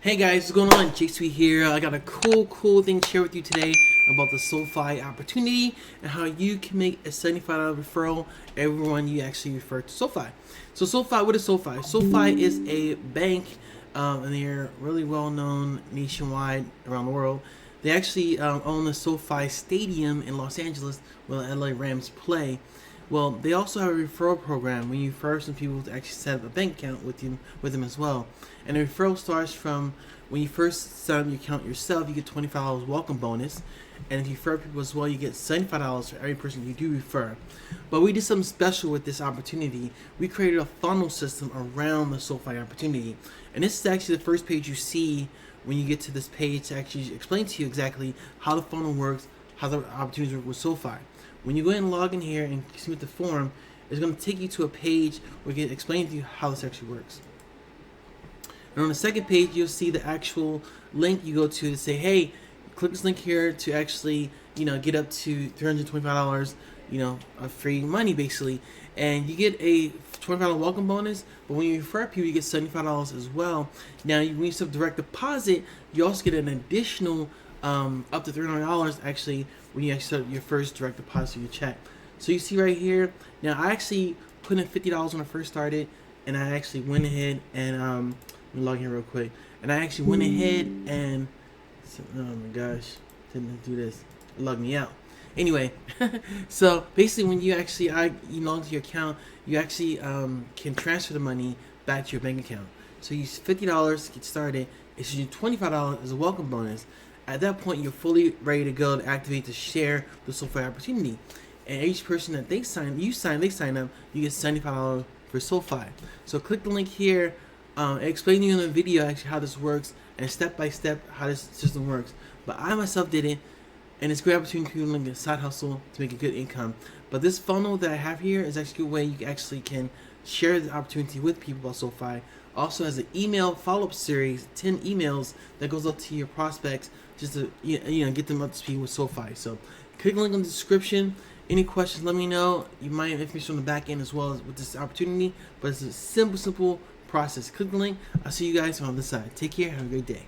Hey guys, what's going on? Sofi here. I got a cool thing to share with you today about the Sofi opportunity and how you can make a $75 referral everyone you actually refer to Sofi. So Sofi, what is Sofi? Sofi is a bank, and they're really well known nationwide around the world. They actually own the SoFi Stadium in Los Angeles where the LA Rams play. Well, they also have a referral program when you refer some people to actually set up a bank account with them as well. And the referral starts from when you first set up your account yourself, you get $25 welcome bonus. And if you refer people as well, you get $75 for every person you do refer. But we did something special with this opportunity. We created a funnel system around the SoFi opportunity. And this is actually the first page you see when you get to this page to actually explain to you exactly how the funnel works, how the opportunities work with SoFi. When you go ahead and log in here and submit the form, it's going to take you to a page where it can explain to you how this actually works. And on the second page, you'll see the actual link you go to say, hey, click this link here to actually, get up to $325, of free money basically. And you get a $25 welcome bonus, but when you refer people, you get $75 as well. Now, when you set up direct deposit, you also get an additional up to $300 actually when you actually set up your first direct deposit of your check. So you see right here, now I actually put in $50 when I first started, and I actually went ahead and let me log in real quick, and I actually went ahead and oh my gosh, didn't do this, it logged me out. Anyway, so basically when you actually log into your account, you actually can transfer the money back to your bank account. So you use $50 to get started. It's usually $25 as a welcome bonus. At that point, you're fully ready to go to activate to share the SoFi opportunity. And each person that they sign up, you get $75 for SoFi. So click the link here. Explain to you in the video actually how this works and step by step how this system works. But I myself did it, and it's a great opportunity for people to make a side hustle to make a good income. But this funnel that I have here is actually a way you actually can share the opportunity with people about SoFi. Also has an email follow-up series, 10 emails that goes up to your prospects just to get them up to speed with SoFi. So click the link in the description. Any questions, let me know. You might have information on the back end as well as with this opportunity, but it's a simple process. Click the link. I'll see you guys on the side. Take care. Have a great day.